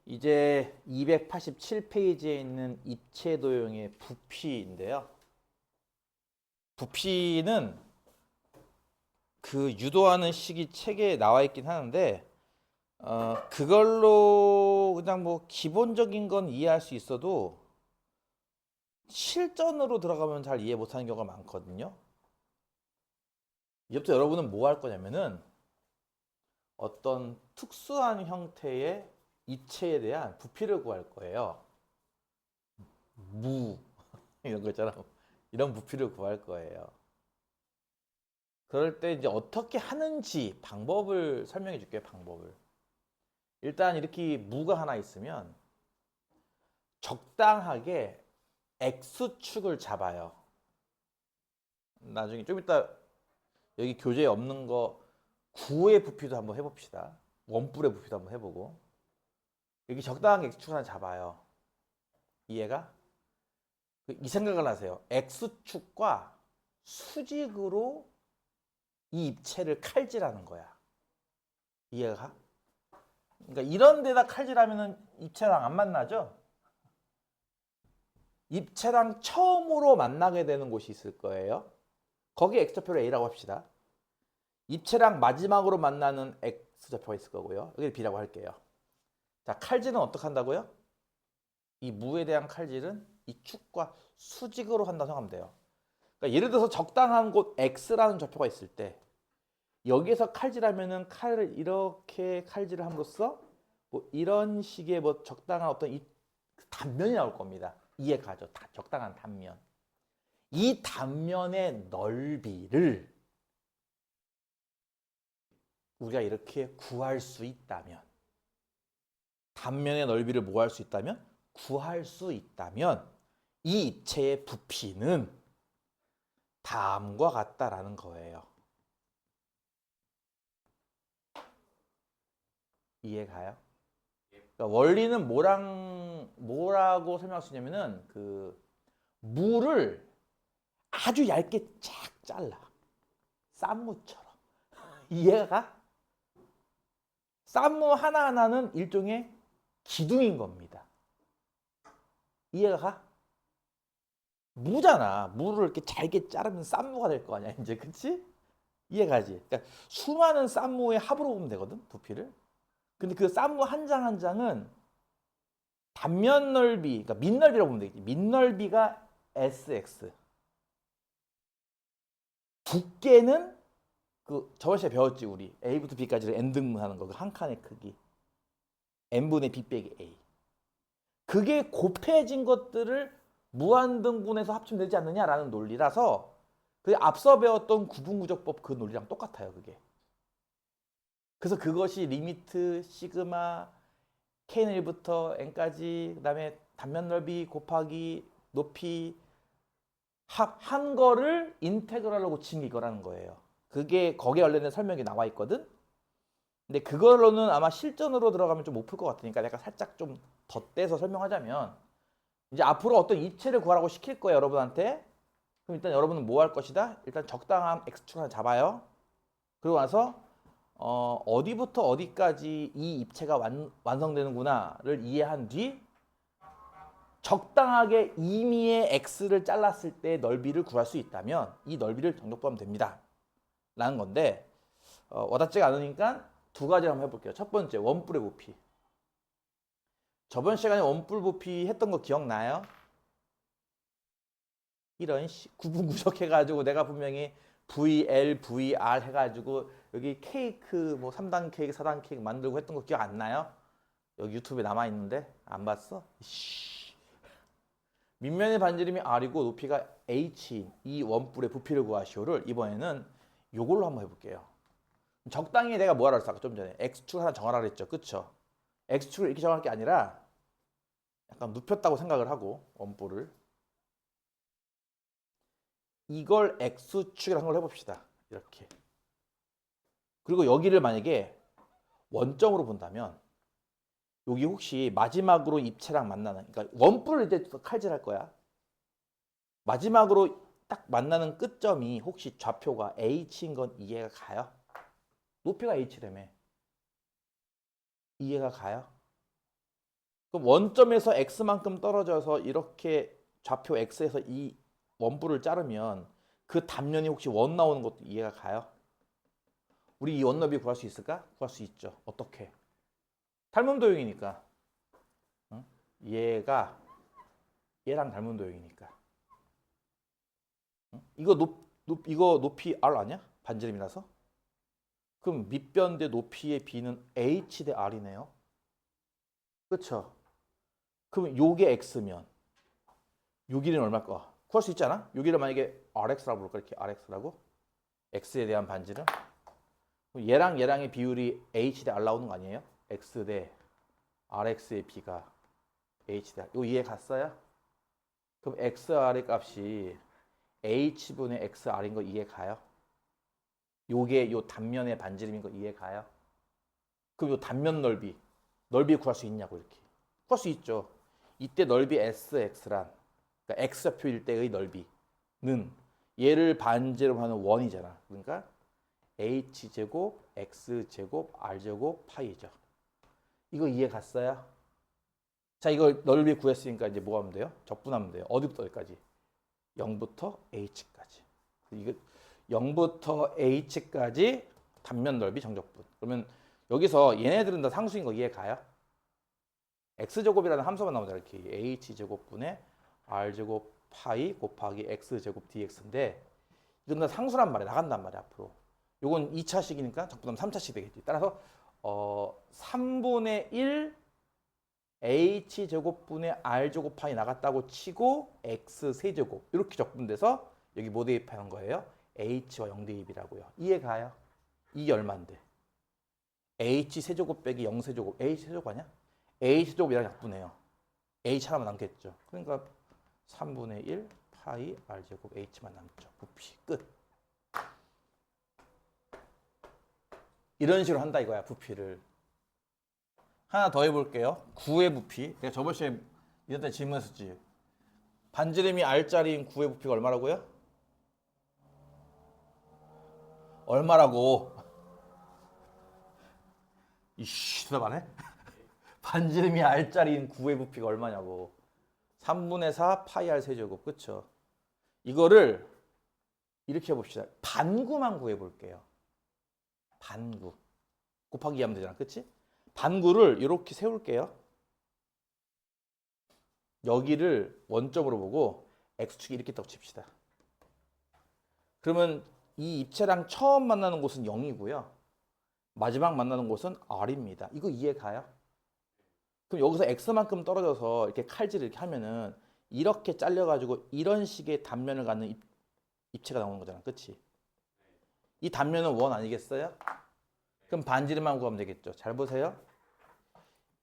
이제 287페이지에 있는 입체 도형의 부피인데요. 부피는 그 유도하는 식이 책에 나와 있긴 하는데 그걸로 그냥 뭐 기본적인 건 이해할 수 있어도 실전으로 들어가면 잘 이해 못하는 경우가 많거든요. 이제부터 여러분은 뭐 할 거냐면은 어떤 특수한 형태의 입체에 대한 부피를 구할 거예요. 무 이런 것처럼 이런 부피를 구할 거예요. 그럴 때 이제 어떻게 하는지 방법을 설명해 줄게요. 방법을. 일단 이렇게 무가 하나 있으면 적당하게 X축을 잡아요. 나중에 좀 이따 여기 교재에 없는 거 구의 부피도 한번 해봅시다. 원뿔의 부피도 한번 해보고 여기 적당하게 X축 하나 잡아요. 이해가? 이 생각을 하세요. X축과 수직으로 이 입체를 칼질하는 거야. 이해가? 그러니까 이런 데다 칼질하면은 입체랑 안 만나죠? 입체랑 처음으로 만나게 되는 곳이 있을 거예요. 거기 X좌표를 A라고 합시다. 입체랑 마지막으로 만나는 X좌표가 있을 거고요. 여기 B라고 할게요. 자, 칼질은 어떻게 한다고요? 이 무에 대한 칼질은 이 축과 수직으로 한다고 생각하면 돼요. 그러니까 예를 들어서 적당한 곳 X라는 좌표가 있을 때 여기에서 칼질하면은 칼을 이렇게 칼질을 함으로써 뭐 이런 식의 뭐 적당한 어떤 이 단면이 나올 겁니다. 이해 가죠? 다 적당한 단면. 이 단면의 넓이를 우리가 이렇게 구할 수 있다면, 단면의 넓이를 뭐 할 수 있다면? 구할 수 있다면 이 입체의 부피는 다음과 같다라는 거예요. 이해 가요? 그러니까 원리는 뭐라고 설명할 수 있냐면은 그 무를 아주 얇게 쫙 잘라. 쌈무처럼. 이해가? 쌈무 하나하나는 일종의 기둥인 겁니다. 이해가 가? 무잖아. 무를 이렇게 잘게 자르면 쌈무가 될 거 아니야, 이제. 그치? 이해가지? 그러니까 수많은 쌈무의 합으로 보면 되거든, 부피를. 근데 그 쌈무 한 장 한 장은 단면 넓이, 그러니까 밑넓이라고 보면 되겠지. 밑넓이가 SX. 두께는 그 저번 시간에 배웠지, 우리. A부터 B까지를 N등분 하는 거. 그 한 칸의 크기. N분의 B 빼기 A. 그게 곱해진 것들을 무한등분해서 합치면 되지 않느냐라는 논리라서 그 앞서 배웠던 구분구조법 그 논리랑 똑같아요, 그게. 그래서 그것이 리미트 시그마 K는 1부터 N까지 그다음에 단면 넓이 곱하기 높이 한 거를 인테그랄로 고친 게 이거라는 거예요. 그게 거기에 관련된 설명이 나와 있거든. 근데 그걸로는 아마 실전으로 들어가면 좀 못 풀 것 같으니까 내가 살짝 좀 덧대서 설명하자면 이제 앞으로 어떤 입체를 구하라고 시킬 거예요, 여러분한테. 그럼 일단 여러분은 뭐 할 것이다? 일단 적당한 X축 하나 잡아요. 그리고 나서 어디부터 어디까지 이 입체가 완성되는구나를 이해한 뒤 적당하게 임의의 X를 잘랐을 때 넓이를 구할 수 있다면 이 넓이를 정독하면 됩니다. 라는 건데 와닿지가 않으니까 두 가지를 한번 해볼게요. 첫 번째, 원뿔의 부피. 저번 시간에 원뿔 부피 했던 거 기억나요? 이런 구분구적 해가지고 내가 분명히 VL, VR 해가지고 여기 케이크 뭐 3단 케이크, 4단 케이크 만들고 했던 거 기억 안 나요? 여기 유튜브에 남아있는데 안 봤어? 밑면의 반지름이 R이고 높이가 H인 이 원뿔의 부피를 구하시오를 이번에는 요걸로 한번 해볼게요. 적당히 내가 뭐하라 그랬어? 아까 좀 전에 X축 하나 정하라 그랬죠. 그쵸? X축을 이렇게 정할 게 아니라 약간 눕혔다고 생각을 하고 원뿔을 이걸 X축이라는 걸 해봅시다. 이렇게. 그리고 여기를 만약에 원점으로 본다면 여기 혹시 마지막으로 입체랑 만나는 그러니까 원뿔을 이제 칼질할 거야. 마지막으로 딱 만나는 끝점이 혹시 좌표가 H인 건 이해가 가요? 높이가 H라며. 이해가 가요? 그럼 원점에서 x만큼 떨어져서 이렇게 좌표 x에서 이 원부를 자르면 그 단면이 혹시 원 나오는 것도 이해가 가요? 우리 이 원너비 구할 수 있을까? 구할 수 있죠. 어떻게? 닮음도형이니까. 응? 얘가 얘랑 닮음도형이니까. 응? 이거 높이 r 아니야? 반지름이라서? 그럼 밑변 대 높이의 b는 h 대 r이네요. 그쵸? 그럼 요게 x면 요 길이는 얼마일까? 구할 수 있지 않아? 요 길이를 만약에 rx라고 부를까? 이렇게 rx라고? x에 대한 반지름? 그럼 얘랑의 비율이 h 대 r 나오는 거 아니에요? x 대 rx의 b가 h 대 r. 요 이해 갔어요? 그럼 xr의 값이 h분의 xr인 거 이해 가요? 요게 요 단면의 반지름인 거 이해 가요? 그럼 요 단면 넓이 구할 수 있냐고 이렇게. 구할 수 있죠. 이때 넓이 sx란 그러니까 x좌표일 때의 넓이는 얘를 반지름하는 원이잖아. 그러니까 h제곱 x제곱 r제곱 파이죠. 이거 이해 갔어요? 자, 이거 넓이 구했으니까 이제 뭐 하면 돼요? 적분하면 돼요. 어디부터 어디까지? 0부터 h까지. 이거 0부터 h까지 단면 넓이 정적분. 그러면 여기서 얘네들은 다 상수인 거 이해 가요? x제곱이라는 함수만 나오잖아. 이렇게 h제곱분의 r제곱 파이 곱하기 x제곱 dx인데 이건 다 상수란 말이야. 나간단 말이야. 앞으로. 요건 2차식이니까 적분하면 3차식 되겠지. 따라서 3분의 1 h제곱분의 r제곱 파이 나갔다고 치고 x세제곱 이렇게 적분돼서 여기 뭐 대입하는 거예요? h와 0 대입이라고요. 이해 가요? 이게 얼만데? h세제곱 빼기 0세제곱 h세제곱 아니야? h세제곱이랑 약분해요. h 하나만 남겠죠. 그러니까 3분의 1 파이 r제곱 h만 남죠. 부피 끝. 이런 식으로 한다 이거야 부피를. 하나 더 해볼게요. 9의 부피. 내가 저번 시간에 이런 때 질문했었지. 반지름이 R짜리인 9의 부피가 얼마라고요? 얼마라고? 이씨, 대답 안 해? 반지름이 R짜리인 9의 부피가 얼마냐고. 3분의 4 파이 R 세제곱. 그쵸? 이거를 이렇게 해봅시다. 반구만 구해볼게요. 반구. 곱하기 2 하면 되잖아. 그치? 반구를 이렇게 세울게요. 여기를 원점으로 보고 x축이 이렇게 있다고 칩시다. 그러면 이 입체랑 처음 만나는 곳은 0이고요. 마지막 만나는 곳은 r입니다. 이거 이해 가요? 그럼 여기서 x만큼 떨어져서 이렇게 칼질을 이렇게 하면은 이렇게 잘려가지고 이런 식의 단면을 갖는 입체가 나오는 거잖아. 그치? 이 단면은 원 아니겠어요? 그럼 반지름만 구하면 되겠죠. 잘 보세요.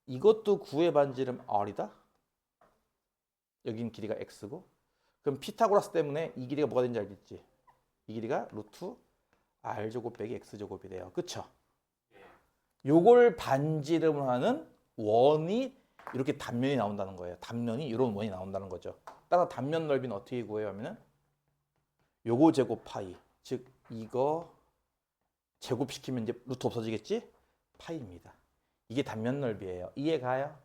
이것도 9의 반지름 r이다. 여긴 길이가 x고. 그럼 피타고라스 때문에 이 길이가 뭐가 되는지 알겠지? 이 길이가 루트 r제곱 빼기 x제곱이 돼요. 그쵸? 요걸 반지름을 하는 원이 이렇게 단면이 나온다는 거예요. 단면이 이런 원이 나온다는 거죠. 따라서 단면 넓이는 어떻게 구해요 하면은 요거 제곱 파이. 즉 이거 제곱시키면 이제 루트 없어지겠지? 파이입니다. 이게 단면 넓이에요. 이해 가요?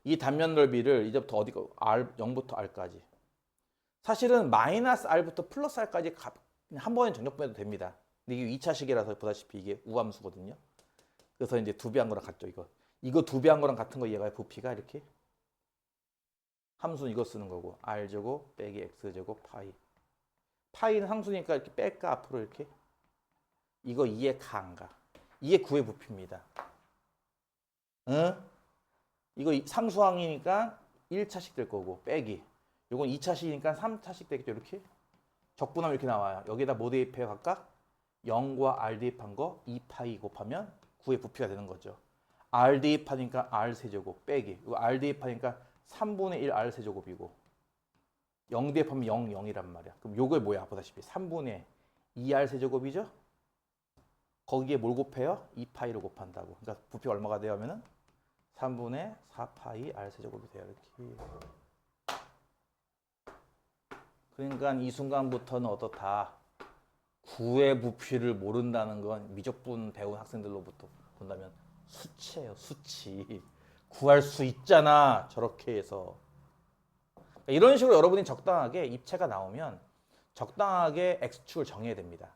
이 단면 넓이를 이제부터 어디가 R 0부터 R까지. 사실은 마이너스 R부터 플러스 R까지 한 번에 정적분해도 됩니다. 근데 이게 2차식이라서 보다시피 이게 우함수거든요. 그래서 이제 두 배 한 거랑 같죠, 이거. 이거 두 배 한 거랑 같은 거 이해가요? 부피가 이렇게. 함수는 이거 쓰는 거고. R제곱 빼기 X제곱 파이. 파이는 상수니까 이렇게 뺄까 앞으로 이렇게. 이거 이해 가 안 가? 이게 9의 부피입니다. 응? 이거 상수항이니까 1차식 될 거고 빼기. 이건 2차식이니까 3차식 되겠죠. 이렇게. 적분하면 이렇게 나와요. 여기다 뭐 대입해요 각각? 0과 R 대입한 거 2파이 곱하면 9의 부피가 되는 거죠. R 대입하니까 R 세제곱 빼기. 이거 R 대입하니까 3분의 1 R 세제곱이고 0 대입하면 0, 0이란 말이야. 그럼 요게 뭐야? 보다시피 3분의 2R 세제곱이죠? 거기에 뭘 곱해요? 2파이를 곱한다고. 그러니까 부피가 얼마가 돼요 하면은 3분의 4파이 R 세제곱이 돼요. 이렇게. 그러니까 이 순간부터는 어떻다. 9의 부피를 모른다는 건 미적분 배운 학생들로부터 본다면 수치예요. 수치. 구할 수 있잖아. 저렇게 해서. 그러니까 이런 식으로 여러분이 적당하게 입체가 나오면 적당하게 x축을 정해야 됩니다.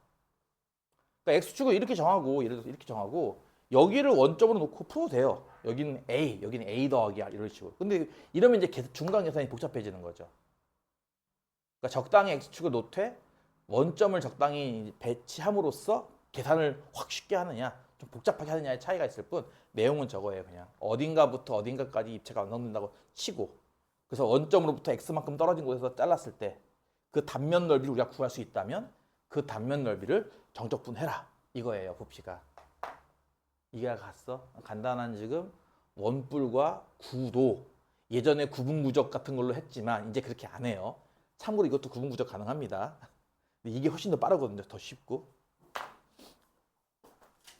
그러니까 x축을 이렇게 정하고 예를 들어서 이렇게 정하고 여기를 원점으로 놓고 풀어도 돼요. 여기는 a, 여기는 a 더하기야 이런 식으로. 근데 이러면 이제 중간 계산이 복잡해지는 거죠. 그러니까 적당히 x축을 놓되 원점을 적당히 배치함으로써 계산을 확 쉽게 하느냐 좀 복잡하게 하느냐의 차이가 있을 뿐 내용은 저거예요. 그냥 어딘가부터 어딘가까지 입체가 완성된다고 치고 그래서 원점으로부터 x만큼 떨어진 곳에서 잘랐을 때 그 단면 넓이를 우리가 구할 수 있다면 그 단면 넓이를 정적분해라 이거예요. 부피가. 이해가 갔어? 간단한 지금 원뿔과 구도 예전에 구분구적 같은 걸로 했지만 이제 그렇게 안 해요. 참고로 이것도 구분구적 가능합니다. 근데 이게 훨씬 더 빠르거든요. 더 쉽고.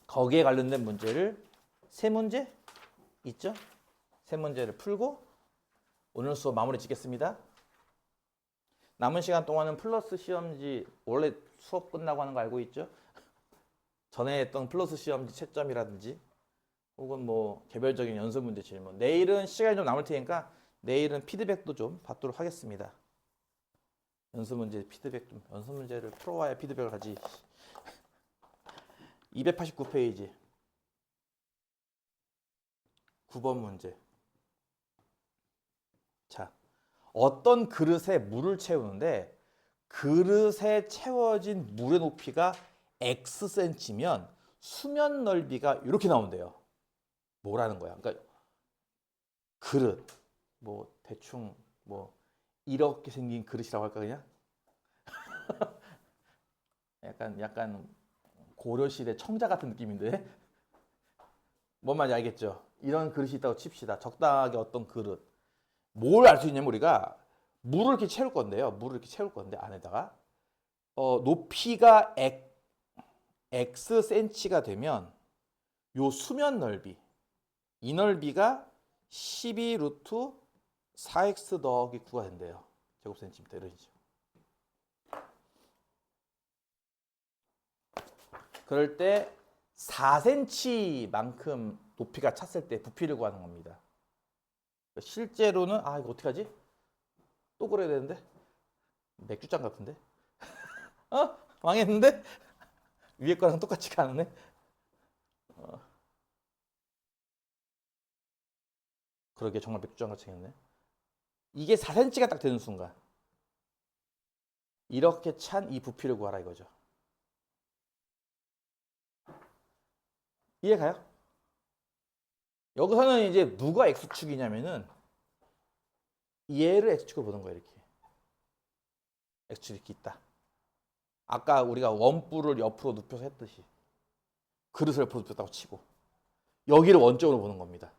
거기에 관련된 문제를 세 문제 있죠? 세 문제를 풀고 오늘 수업 마무리 짓겠습니다. 남은 시간 동안은 플러스 시험지 원래 수업 끝나고 하는 거 알고 있죠? 전에 했던 플러스 시험지 채점이라든지 혹은 뭐 개별적인 연습 문제 질문. 내일은 시간이 좀 남을 테니까 내일은 피드백도 좀 받도록 하겠습니다. 연습 문제 피드백 좀 연습 문제를 풀어와야 피드백을 하지. 289페이지 9번 문제. 자, 어떤 그릇에 물을 채우는데 그릇에 채워진 물의 높이가 Xcm면 수면 넓이가 이렇게 나온대요. 뭐라는 거야? 그러니까 그릇 뭐 대충 뭐 이렇게 생긴 그릇이라고 할까 그냥? 약간 고려시대 청자 같은 느낌인데 뭔 말인지 알겠죠? 이런 그릇이 있다고 칩시다. 적당하게 어떤 그릇. 뭘 알 수 있냐면 우리가 물을 이렇게 채울 건데요. 물을 이렇게 채울 건데 안에다가 높이가 x cm가 되면 요 수면 넓이 이 넓이가 12 루트 4x 더하기 9가 된대요. 제곱센티미터 이런 식으로. 그럴 때 4cm만큼 높이가 찼을 때 부피를 구하는 겁니다. 실제로는 이거 어떻게 하지? 또 그래야 되는데 맥주잔 같은데? 망했는데? 위에 거랑 똑같이 가는데? 그러게 정말 맥주잔 같이 생겼네. 이게 4cm가 딱 되는 순간 이렇게 찬 이 부피를 구하라 이거죠. 이해가요? 여기서는 이제 누가 x축이냐면은 얘를 x축으로 보는 거예요. 이렇게 x축이 이렇게 있다. 아까 우리가 원뿔을 옆으로 눕혀서 했듯이 그릇을 옆으로 눕혔다고 치고 여기를 원점으로 보는 겁니다.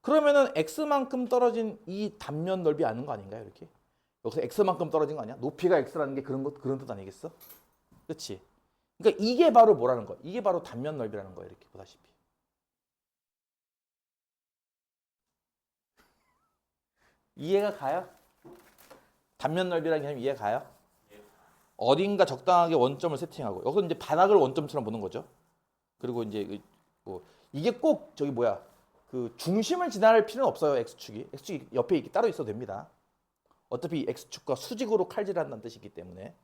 그러면은 x만큼 떨어진 이 단면 넓이 아는 거 아닌가요? 이렇게 여기서 x만큼 떨어진 거 아니야? 높이가 x라는 게 그런 뜻 아니겠어? 그렇지? 그러니까 이게 바로 뭐라는 거? 이게 바로 단면 넓이라는 거예요. 이렇게 보다시피. 이해가 가요? 단면 넓이라는 개념 이해 가요? 어딘가 적당하게 원점을 세팅하고 여기서 이제 바닥을 원점처럼 보는 거죠. 그리고 이제 뭐 이게 꼭 저기 뭐야 그 중심을 지나갈 필요는 없어요. x축이 옆에 이렇게 따로 있어도 됩니다. 어차피 x축과 수직으로 칼질한다는 뜻이기 때문에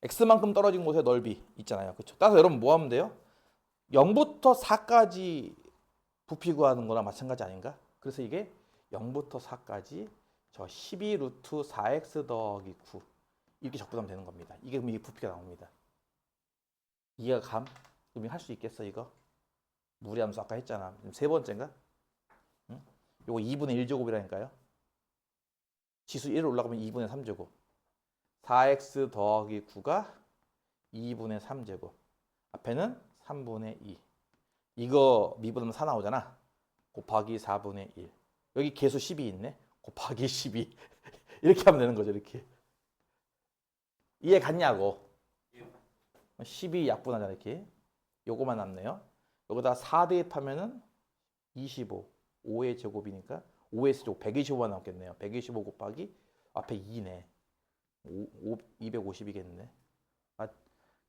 x만큼 떨어진 곳의 넓이 있잖아요. 그렇죠? 따라서 여러분 뭐 하면 돼요? 0부터 4까지 부피 구하는 거랑 마찬가지 아닌가? 그래서 이게 0부터 4까지 저 12 루트 4x 더하기 9 이렇게 적분하면 되는 겁니다. 이게 부피가 나옵니다. 이해가 감? 그럼 할 수 있겠어 이거? 무리함수 아까 했잖아. 세 번째인가? 응? 요거 2분의 1제곱이라니까요. 지수 1 올라가면 2분의 3제곱. 4x 더하기 9가 2분의 3제곱. 앞에는 3분의 2. 이거 미분하면 4 나오잖아. 곱하기 4분의 1. 여기 계수 10이 있네. 곱하기 12. 이렇게 하면 되는 거죠. 이렇게. 이해 갔냐고. 12 약분하잖아. 이렇게. 요거만 남네요. 여기다 4 대입하면은 25. 5의 제곱이니까 5의 제곱 125만 나왔겠네요. 125 곱하기 앞에 2네. 250이겠네.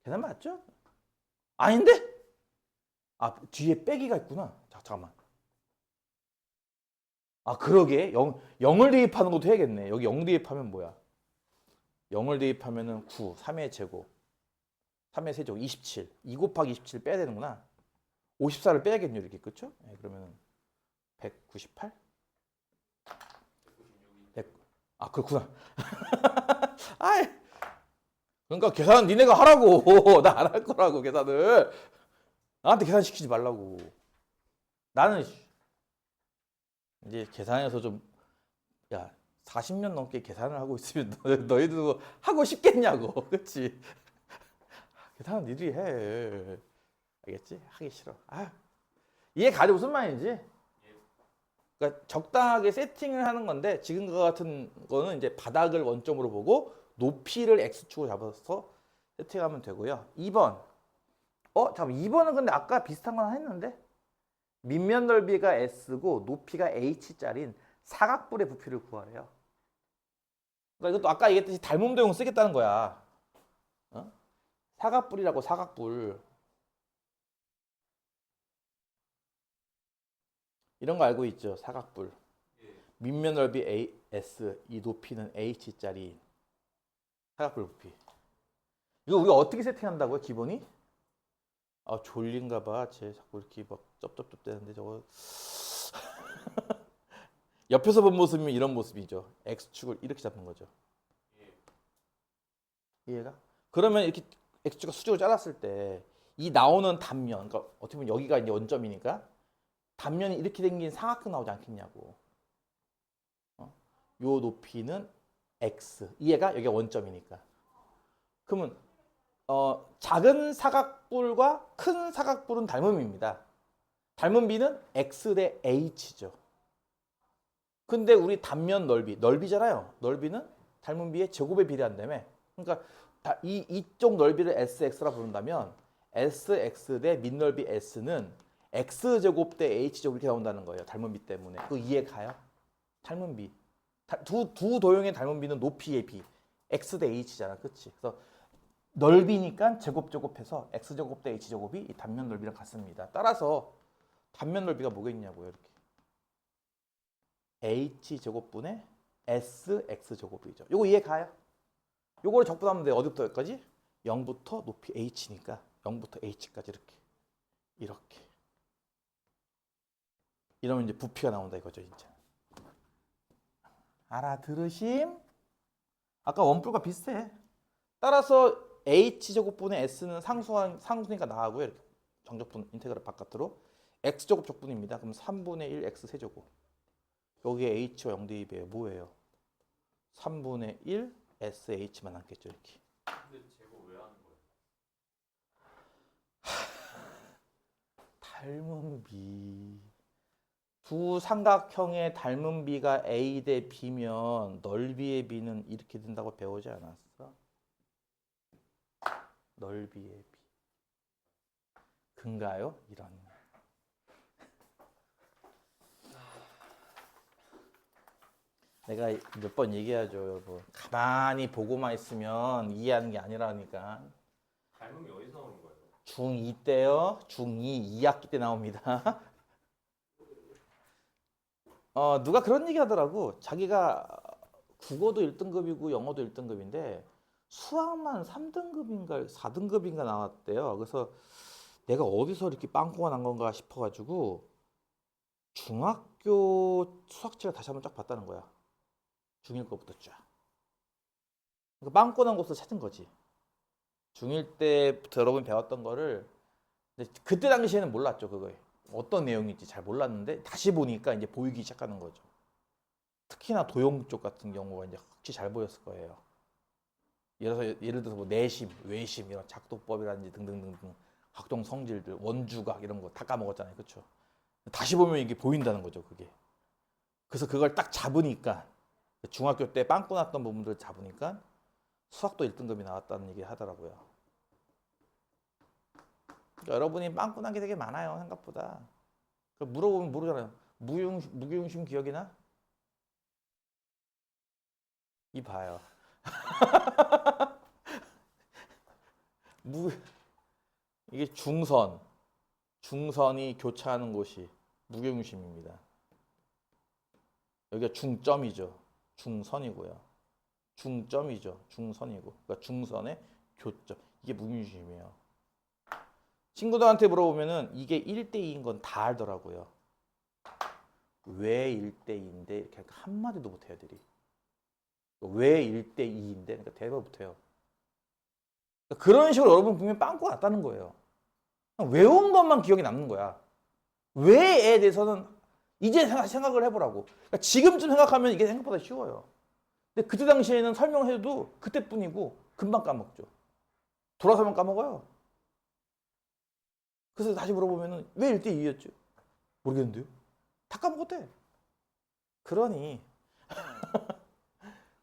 계산 맞죠? 아닌데? 뒤에 빼기가 있구나. 잠깐만. 아, 그러게. 0을 대입하는 것도 해야겠네. 여기 0 대입하면 뭐야? 0을 대입하면은 9, 3의 제곱, 3의 세제곱, 27. 2 곱하기 27 빼야 되는구나. 54를 빼야겠네요, 이렇게. 그쵸? 네, 그러면은 198? 100, 아, 그렇구나. 아이, 그러니까 계산 니네가 하라고. 나 안 할 거라고, 계산을. 나한테 계산 시키지 말라고. 나는 이제 계산해서 좀, 야, 40년 넘게 계산을 하고 있으면 너희도 하고 싶겠냐고. 그치? 계산은 니들이 해. 알겠지? 하기 싫어. 아, 이해 가지 무슨 말인지? 그러니까 적당하게 세팅을 하는 건데 지금과 같은 거는 이제 바닥을 원점으로 보고 높이를 x축으로 잡아서 세팅하면 되고요. 2번. 잠깐 2번은 근데 아까 비슷한 건 했는데 밑면 넓이가 s고 높이가 h짜린 사각뿔의 부피를 구하래요. 그러니까 이것도 아까 얘기했듯이 닮은 도형 쓰겠다는 거야. 어? 사각뿔이라고 사각뿔. 이런 거 알고 있죠? 사각뿔. 밑면 넓이 s, 이 높이는 h짜리 사각뿔 부피. 이거 우리가 어떻게 세팅한다고요? 기본이? 아, 졸린가 봐. 쟤 자꾸 이렇게 막 쩝쩝쩝 대는데 저거. 옆에서 본 모습이면 이런 모습이죠. x축을 이렇게 잡는 거죠. 이해가? 그러면 이렇게 x축과 수직을 잘랐을 때 이 나오는 단면, 그러니까 어떻게 보면 여기가 이제 원점이니까 단면이 이렇게 생긴 사각형 나오지 않겠냐고. 요 높이는 x. 이해가? 여기가 원점이니까. 그러면 작은 사각뿔과 큰 사각뿔은 닮음입니다. 닮은 비는 x 대 h죠. 근데 우리 단면 넓이잖아요. 넓이는 닮은 비의 제곱에 비례한다며. 그러니까 이쪽 넓이를 sx라 부른다면 sx 대 밑넓이 s는 x제곱 대 h제곱 이렇게 나온다는 거예요. 닮은 비 때문에. 그거 이해 가요? 닮은 비. 두 도형의 닮은 비는 높이의 비. x 대 h잖아. 그치? 그래서 넓이니까 제곱해서 x제곱 대 h제곱이 이 단면 넓이랑 같습니다. 따라서 단면 넓이가 뭐겠냐고요. 이렇게. h제곱분의 sx제곱이죠. 요거 이해 가요? 요거를 적분하면 돼. 어디부터 여기까지? 0부터 높이 h니까 0부터 h까지 이렇게. 이러면 이제 부피가 나온다 이거죠. 이제. 알아들으심? 아까 원뿔과 비슷해. 따라서 h제곱분의 s는 상수니까 나가고요. 이렇게 정적분 인테그랄 바깥으로. x제곱 적분입니다. 그럼 3분의 1 x 세제곱. 여기에 h와 0 대입이에요. 뭐예요? 3분의 1 sh만 남겠죠. 이렇게. 근데 제곱 왜 하는 거예요? 닮은 비. 두 삼각형의 닮은 비가 a 대 b면 넓이의 b는 이렇게 된다고 배우지 않았어? 넓이의 b. 근가요? 이런. 내가 몇 번 얘기하죠, 여러분. 가만히 보고만 있으면 이해하는 게 아니라니까. 닮음이 어디서 나오는 거예요? 중2 때요. 중2 2학기 때 나옵니다. 누가 그런 얘기 하더라고. 자기가 국어도 1등급이고 영어도 1등급인데 수학만 3등급인가 4등급인가 나왔대요. 그래서 내가 어디서 이렇게 빵꾸가 난 건가 싶어가지고 중학교 수학책을 다시 한번 쫙 봤다는 거야. 중1 거부터 쫙. 그러니까 빵꾸 난 곳을 찾은 거지. 중1 때부터 여러분 배웠던 거를 그때 당시에는 몰랐죠. 그거에 어떤 내용인지 잘 몰랐는데 다시 보니까 이제 보이기 시작하는 거죠. 특히나 도형 쪽 같은 경우가 이제 확실히 잘 보였을 거예요. 예를 들어서 뭐 내심, 외심 이런 작도법이라든지 등등등등 각종 성질들, 원주각 이런 거 다 까먹었잖아요. 그렇죠? 다시 보면 이게 보인다는 거죠. 그게. 그래서 그걸 딱 잡으니까 중학교 때 빵꾸 났던 부분들을 잡으니까 수학도 1등급이 나왔다는 얘기 하더라고요. 그러니까 여러분이 빵꾸 난 게 되게 많아요. 생각보다. 물어보면 모르잖아요. 무교용심 기억이나? 이 봐요. 이게 중선이 교차하는 곳이 무교용심입니다. 여기가 중점이죠. 중선이고요. 중점이죠. 중선이고. 그러니까 중선의 교점. 이게 무게중심이에요. 친구들한테 물어보면은 이게 1대2인 건 다 알더라고요. 왜 1대2인데 이렇게 한마디도 못해요, 애들이. 왜 1대2인데? 그러니까 대답 못해요. 그러니까 그런 식으로 여러분 보면 빵꾸 났다는 거예요. 그냥 외운 것만 기억이 남는 거야. 왜에 대해서는 이제 생각을 해보라고. 그러니까 지금쯤 생각하면 이게 생각보다 쉬워요. 근데 그때 당시에는 설명해도 그때뿐이고 금방 까먹죠. 돌아서면 까먹어요. 그래서 다시 물어보면 왜 1대2였죠? 모르겠는데요. 다 까먹었대. 그러니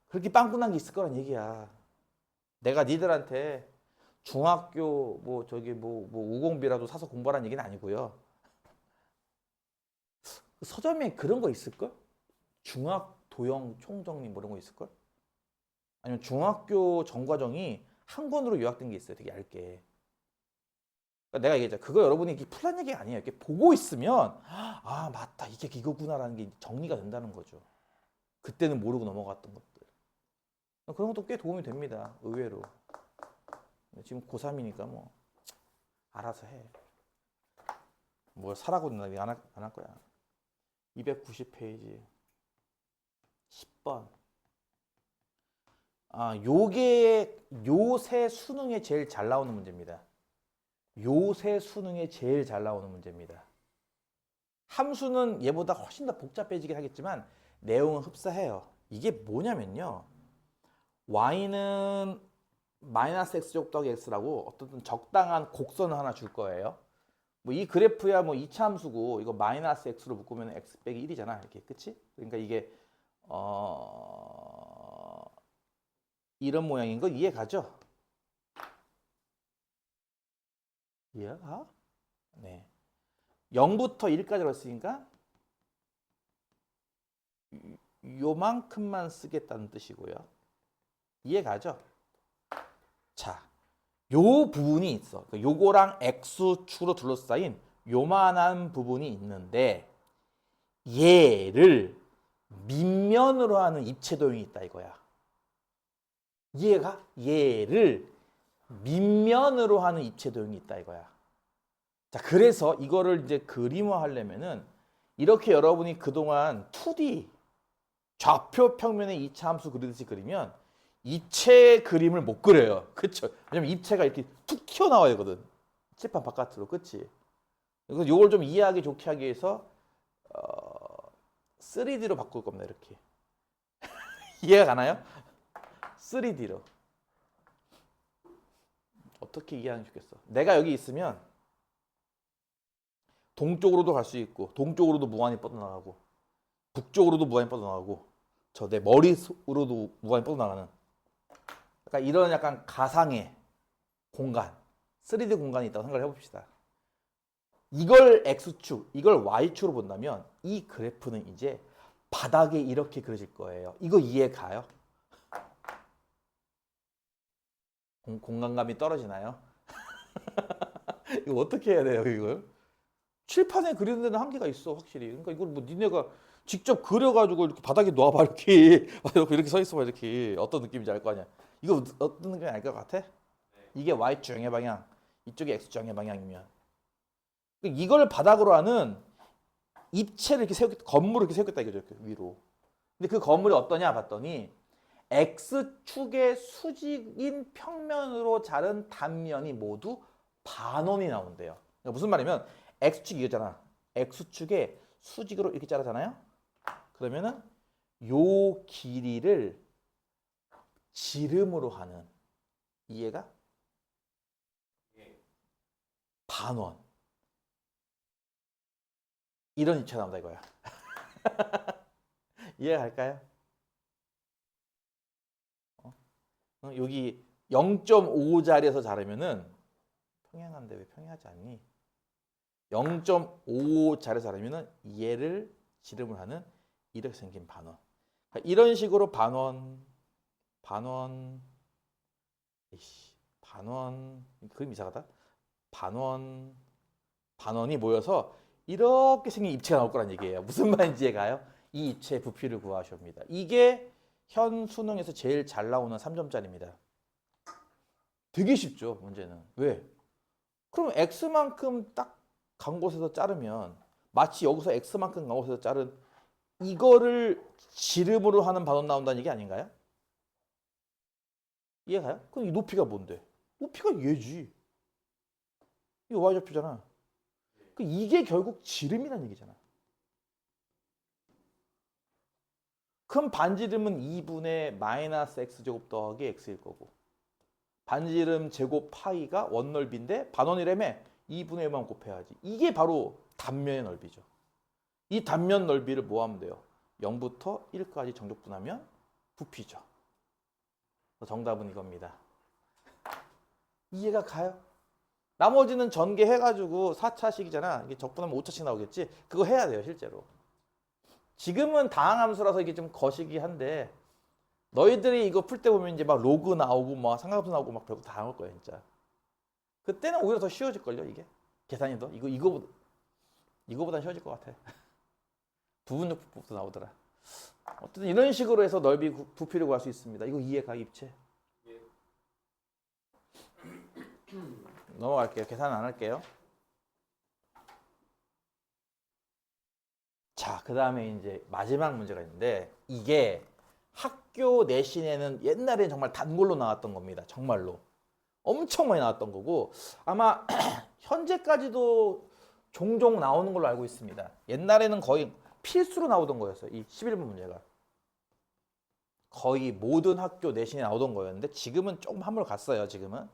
그렇게 빵꾸 난 게 있을 거란 얘기야. 내가 니들한테 중학교 뭐 우공비라도 사서 공부하라는 얘기는 아니고요. 서점에 그런 거 있을걸? 중학 도형 총정리 뭐 이런 거 있을걸? 아니면 중학교 전과정이 한 권으로 요약된 게 있어요. 되게 얇게. 그러니까 내가 얘기했잖아. 그거 여러분이 이렇게 풀란 얘기 아니에요. 이렇게 보고 있으면 아 맞다 이게 이거구나라는 게 정리가 된다는 거죠. 그때는 모르고 넘어갔던 것들. 그런 것도 꽤 도움이 됩니다. 의외로. 지금 고3이니까 뭐 알아서 해. 뭘 사라고 안할 거야. 290페이지 10번. 요게 요새 수능에 제일 잘 나오는 문제입니다. 요새 수능에 제일 잘 나오는 문제입니다. 함수는 얘보다 훨씬 더 복잡해지긴 하겠지만 내용은 흡사해요. 이게 뭐냐면요. y는 마이너스 x 더하기 x라고 어떤 적당한 곡선을 하나 줄 거예요. 뭐 이 그래프야 뭐 2차 함수고 이거 마이너스 x로 묶으면 x 빼기 1이잖아. 이렇게 그치? 그러니까 이게 이런 모양인 거 이해 가죠? 이해가? 네. 0부터 1까지로 했으니까 요만큼만 쓰겠다는 뜻이고요. 이해 가죠? 자, 요 부분이 있어. 요거랑 x축으로 둘러싸인 요만한 부분이 있는데 얘를 밑면으로 하는 입체도형이 있다 이거야. 이해가? 얘를 밑면으로 하는 입체도형이 있다 이거야. 자, 그래서 이거를 이제 그림화 하려면은 이렇게 여러분이 그동안 2D 좌표 평면의 2차 함수 그리듯이 그리면 입체 그림을 못 그려요. 그쵸? 왜냐면 입체가 이렇게 툭 튀어나와야 되거든. 칠판 바깥으로. 그치? 그래서 이걸 좀 이해하기 좋게 하기 위해서 3D로 바꿀 겁니다. 이렇게. 이해가 가나요? 3D로. 어떻게 이해하면 좋겠어? 내가 여기 있으면 동쪽으로도 갈 수 있고 동쪽으로도 무한히 뻗어나가고 북쪽으로도 무한히 뻗어나가고 저 내 머리로도 무한히 뻗어나가는 약간 이런 약간 가상의 공간 3D 공간이 있다고 생각을 해봅시다. 이걸 X축, 이걸 Y축으로 본다면 이 그래프는 이제 바닥에 이렇게 그려질 거예요. 이거 이해 가요? 공간감이 떨어지나요? 이거 어떻게 해야 돼요, 이걸? 칠판에 그리는 데는 한계가 있어, 확실히. 그러니까 이걸 뭐 니네가 직접 그려가지고 이렇게 바닥에 놓아봐, 이렇게. 이렇게 서 있어봐, 이렇게. 어떤 느낌인지 알 거 아니야. 이거 어떤 느낌인지 알 것 같아? 이게 Y축 정의 방향, 이쪽이 X축 정의 방향이면. 그러니까 이걸 바닥으로 하는 입체를 이렇게 세웠겠다, 건물을 이렇게 세웠겠다 이거죠, 이렇게 위로. 근데 그 건물이 어떠냐 봤더니 X축의 수직인 평면으로 자른 단면이 모두 반원이 나온대요. 그러니까 무슨 말이냐면 X축이 이거잖아. X축에 수직으로 이렇게 자르잖아요. 그러면은 요 길이를 지름으로 하는 이해가? 반원. 이런 입체가 나온다 이거야. 이해가 갈까요? 여기 0.5자리에서 자르면은 평행한데 왜 평행하지 않니? 0.5자리에서 자르면은 얘를 지름을 하는 이렇게 생긴 반원. 이런 식으로 반원, 그림 이상하다. 반원이 모여서 이렇게 생긴 입체가 나올 거란 얘기예요. 무슨 말인지 이해가요? 이 입체의 부피를 구하시옵니다. 이게 현 수능에서 제일 잘 나오는 3점짜리입니다. 되게 쉽죠, 문제는. 왜? 그럼 x만큼 딱 간 곳에서 자르면 마치 여기서 x만큼 간 곳에서 자른 이거를 지름으로 하는 반원 나온다는 얘기 아닌가요? 이해가요? 그럼 이 높이가 뭔데? 높이가 얘지. 이거 y좌표잖아. 이게 결국 지름이라는 얘기잖아. 그럼 반지름은 2분의 마이너스 x제곱 더하기 x일 거고 반지름 제곱 파이가 원넓이인데 반원이라며 2분의 1만 곱해야지. 이게 바로 단면의 넓이죠. 이 단면 넓이를 뭐 하면 돼요? 0부터 1까지 정적분하면 부피죠. 정답은 이겁니다. 이해가 가요? 나머지는 전개해가지고 4차식이잖아. 이게 적분하면 5차씩 나오겠지? 그거 해야 돼요, 실제로. 지금은 다항함수라서 이게 좀 거시기 한데 너희들이 이거 풀 때 보면 이제 막 로그 나오고 막 삼각함수 나오고 막 별거 다 나올 거야, 진짜. 그때는 오히려 더 쉬워질걸요, 이게. 계산이 더. 이거보다 쉬워질 것 같아. 부분요법도 나오더라. 어쨌든 이런 식으로 해서 넓이 부피를 구할 수 있습니다. 이거 이해가 입체. 예. 넘어갈게요. 계산 안 할게요. 자, 그 다음에 이제 마지막 문제가 있는데 이게 학교 내신에는 옛날에 정말 단골로 나왔던 겁니다. 정말로. 엄청 많이 나왔던 거고 아마 현재까지도 종종 나오는 걸로 알고 있습니다. 옛날에는 거의 필수로 나오던 거였어요. 이 11번 문제가. 거의 모든 학교 내신에 나오던 거였는데 지금은 조금 한물 갔어요. 지금은.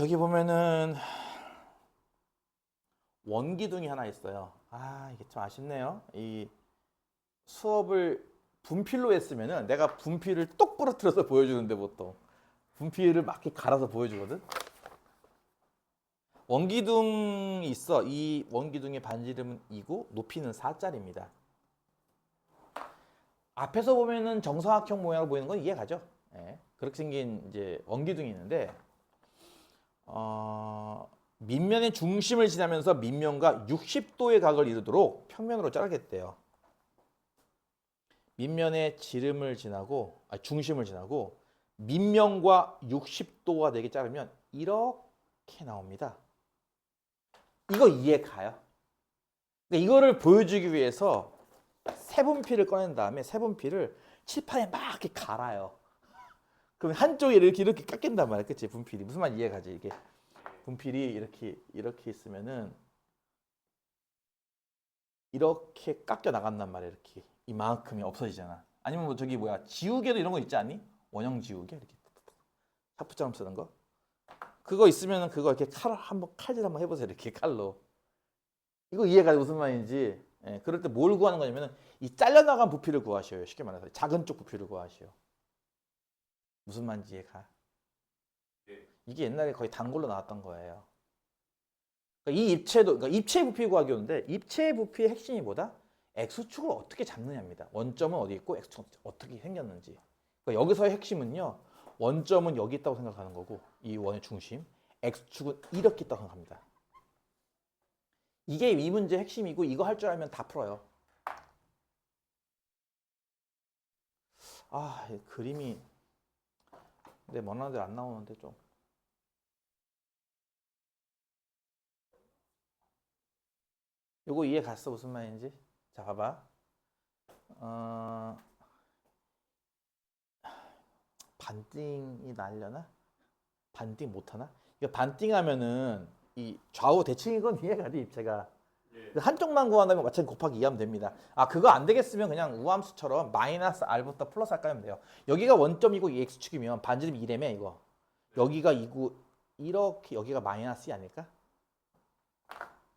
여기 보면은 원기둥이 하나 있어요. 이게 좀 아쉽네요. 이 수업을 분필로 했으면은 내가 분필을 똑 부러뜨려서 보여주는데 보통 분필을 막 이렇게 갈아서 보여주거든. 원기둥이 있어. 이 원기둥의 반지름은 2고 높이는 4짜리입니다. 앞에서 보면은 정사각형 모양으로 보이는 건 이해가죠? 예. 그렇게 생긴 이제 원기둥이 있는데 밑면의 중심을 지나면서 밑면과 60도의 각을 이루도록 평면으로 자르겠대요. 밑면의 지름을 지나고 중심을 지나고 밑면과 60도가 되게 자르면 이렇게 나옵니다. 이거 이해 가요? 그러니까 이거를 보여주기 위해서 세분필을 꺼낸 다음에 세분필을 칠판에 막 이렇게 갈아요. 그럼 한쪽에 이렇게 깎인단 말이야, 그치? 분필이 무슨 말 이해 가지? 이게 분필이 이렇게 있으면은 이렇게 깎여 나간단 말이야, 이렇게 이만큼이 없어지잖아. 아니면 뭐 저기 뭐야 지우개도 이런 거 있지 않니? 원형 지우개 이렇게 샤프처럼 쓰는 거. 그거 있으면은 그거 이렇게 칼질 한번 해보세요, 이렇게 칼로. 이거 이해가 무슨 말인지. 예, 그럴 때 뭘 구하는 거냐면은 이 잘려나간 부피를 구하셔요. 쉽게 말해서 작은 쪽 부피를 구하셔요. 무슨 말인지 이해가? 네. 이게 옛날에 거의 단골로 나왔던 거예요. 그러니까 이 입체도, 그러니까 입체 부피 구하기였는데 입체 부피의 핵심이 뭐다? x축을 어떻게 잡느냐입니다. 원점은 어디 있고 x축은 어떻게 생겼는지. 그러니까 여기서의 핵심은요. 원점은 여기 있다고 생각하는 거고 이 원의 중심, x축은 이렇게 있다고 생각합니다. 이게 이 문제의 핵심이고 이거 할 줄 알면 다 풀어요. 이 그림이 내 원하는 대로 안 나오는데 좀. 요거 이해 갔어? 무슨 말인지? 자, 봐봐. 반띵이 날려나? 반띵 못하나? 이거 반띵하면은 이 좌우 대칭이건 이해가지 입체가. 예. 한쪽만 구한다면 마찬가지 곱하기 2 하면 됩니다. 그거 안 되겠으면 그냥 우함수처럼 마이너스 r부터 플러스 r까지 하면 돼요. 여기가 원점이고 이 x축이면 반지름 2래며 이거. 여기가 2고 이렇게 여기가 마이너스 2 아닐까?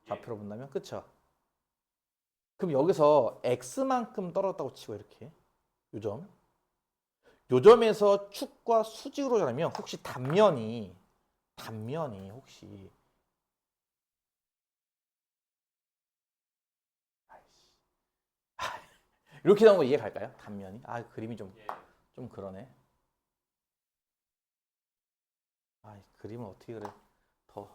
좌표로 본다면 그쵸? 그럼 여기서 x만큼 떨어졌다고 치고 이렇게 요점에서 축과 수직으로 자르면 혹시 단면이 혹시 이렇게 나온 거 이해 갈까요? 단면이? 그림이 좀 그러네. 그림을 어떻게 그래? 더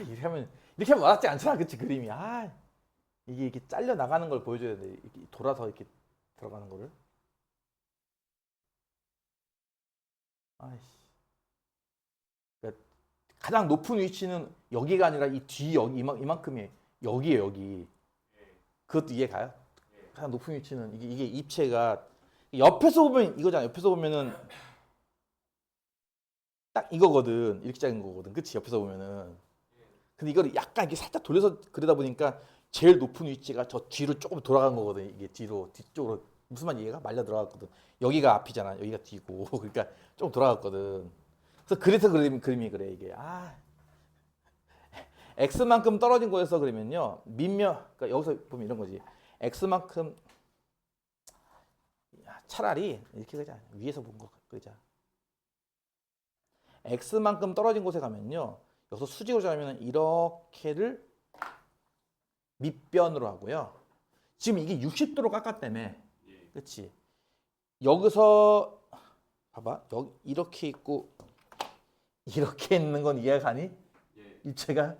이렇게 하면 와닿지 않잖아, 그치 그림이. 이게 이렇게 잘려 나가는 걸 보여줘야 돼. 이렇게 돌아서 이렇게 들어가는 거를. 아이씨. 그러니까 가장 높은 위치는 여기가 아니라 이 뒤 여기 이만큼이 여기에요, 여기. 그것도 이해 가요? 가장 높은 위치는 이게 입체가 옆에서 보면 이거잖아. 옆에서 보면은 딱 이거거든. 이렇게 작은 거거든. 그치? 옆에서 보면은. 근데 이거를 약간 이렇게 살짝 돌려서 그리다 보니까 제일 높은 위치가 저 뒤로 조금 돌아간 거거든. 이게 뒤쪽으로 무슨 말 이해가? 말려 들어갔거든. 여기가 앞이잖아. 여기가 뒤고. 그러니까 조금 돌아갔거든. 그래서 그림이 그래 이게. x만큼 떨어진 곳에서 그러면요. 그러니까 여기서 보면 이런 거지. x만큼 차라리 이렇게 그자. 위에서 본 거 그자. x만큼 떨어진 곳에 가면요. 여기서 수직으로 잡으면 이렇게를 밑변으로 하고요. 지금 이게 60도로 깎았다며. 그치? 여기서 봐봐. 여기 이렇게 있고 이렇게 있는 건 이해가 가니? 입체가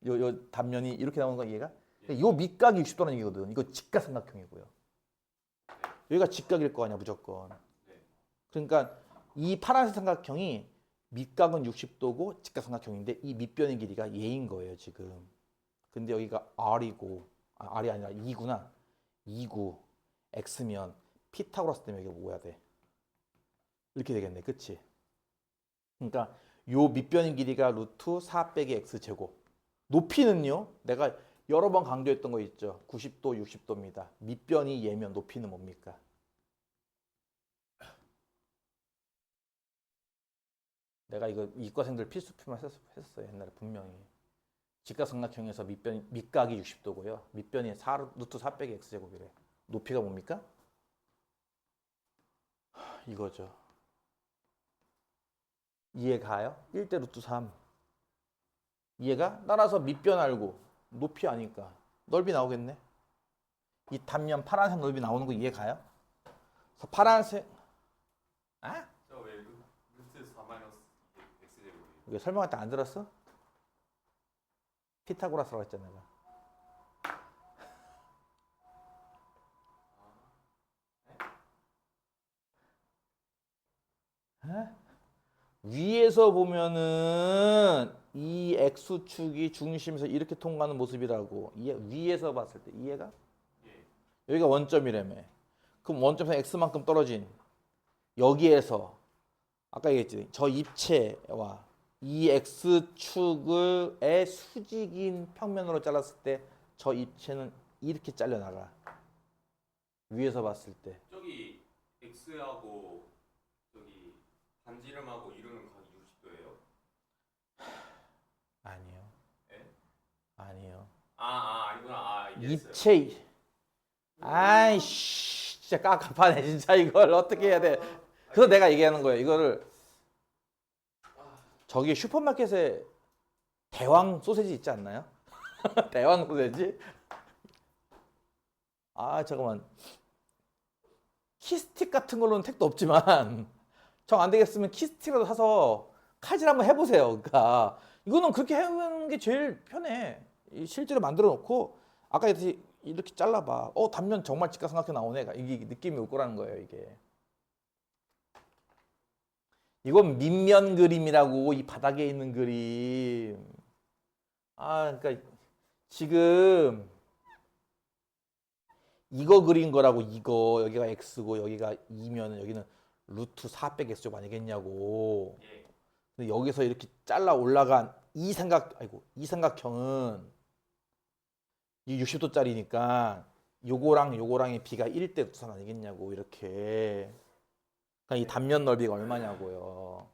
요 단면이 이렇게 나오는 건 이해가? 요 밑각이 60도라는 얘기거든. 이거 직각삼각형이고요. 여기가 직각일 거 아니야 무조건. 그러니까 이 파란색 삼각형이 밑각은 60도고 직각삼각형인데 이 밑변의 길이가 얘인 거예요 지금. 근데 여기가 R이고 R이 아니라 2구나. 2구 X면 피타고라스 때문에 여기가 뭐야 돼? 이렇게 되겠네. 그치? 그러니까 요 밑변의 길이가 루트 4 빼기 X제곱. 높이는요. 내가 여러 번 강조했던 거 있죠. 90도, 60도입니다. 밑변이 얘면 높이는 뭡니까? 내가 이거 이과생들 필수표만 했었어요. 옛날에 분명히. 직각삼각형에서 밑각이 60도고요. 밑변이 루트 4 빼기 X제곱이래. 높이가 뭡니까? 이거죠. 이해 가요? 1대 루트 3. 이해가? 따라서 밑변 알고 높이 아니까 넓이 나오겠네. 이 단면 파란색 넓이 나오는 거 이해 가요? 그래서 파란색 저왜 루트 4 마이너스 x제곱이에요? 이거 설명할 때 안 들었어? 피타고라스라고 했잖아 내가. 위에서 보면은 이 x축이 중심에서 이렇게 통과하는 모습이라고. 위에서 봤을 때 이해가? 여기가 원점이라며. 그럼 원점에서 x만큼 떨어진 여기에서 아까 얘기했지. 저 입체와 이 x축의 수직인 평면으로 잘랐을 때 저 입체는 이렇게 잘려나가. 위에서 봤을 때. 저기 x하고 저기 반지름하고 이루는 각이 60도예요? 아니요. 예? 아니요. 아니구나. 이해했어요. 입체 아이씨 진짜 깝깝하네 진짜. 이걸 어떻게 해야 돼. 그래서 내가 얘기하는 거예요. 이거를 저기 슈퍼마켓에 대왕 소세지 있지 않나요? 대왕 소세지? 잠깐만. 키스틱 같은 걸로는 택도 없지만 정 안 되겠으면 키스틱이라도 사서 칼질 한번 해보세요. 그러니까 이거는 그렇게 해보는 게 제일 편해. 실제로 만들어 놓고 아까 얘기했듯이 이렇게 잘라봐. 단면 정말 직각삼각형 나오네. 이게 느낌이 올 거라는 거예요. 이게. 이건 밑면 그림이라고. 이 바닥에 있는 그림. 그러니까 지금 이거 그린 거라고. 이거 여기가 x고 여기가 2면 여기는 루트 4 빼기 x제곱 아니겠냐고. 근데 여기서 이렇게 잘라 올라간 이 삼각형은 이 60도짜리니까 요거랑의 비가 1대 루트 3 아니겠냐고. 이렇게. 그러니까 이 단면 넓이가 얼마냐고요.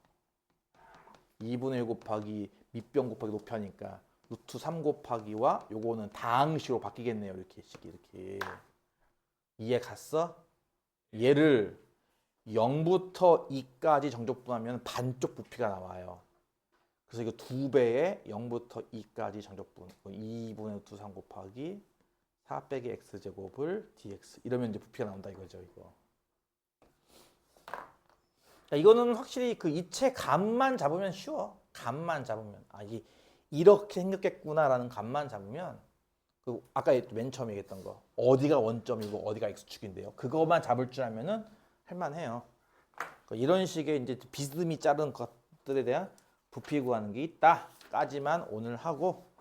2분의 1 곱하기 밑변 곱하기 높이 하니까 루트 3 곱하기와 요거는 다항식으로 바뀌겠네요. 이렇게. 이해 갔어? 얘를 0부터 2까지 정적분하면 반쪽 부피가 나와요. 그래서 이거 2배의 0부터 2까지 정적분. 2분의 루트 3 곱하기 4 빼기 x제곱을 dx. 이러면 이제 부피가 나온다 이거죠. 이거. 이거는 확실히 그 입체 감만 잡으면 쉬워. 감만 잡으면. 이렇게 생겼겠구나라는 감만 잡으면 그 아까 맨 처음에 얘기했던 거 어디가 원점이고 어디가 x축인데요. 그거만 잡을 줄 알면은 할만해요. 그러니까 이런 식의 이제 비스듬히 자른 것들에 대한 부피 구하는 게 있다까지만 오늘 하고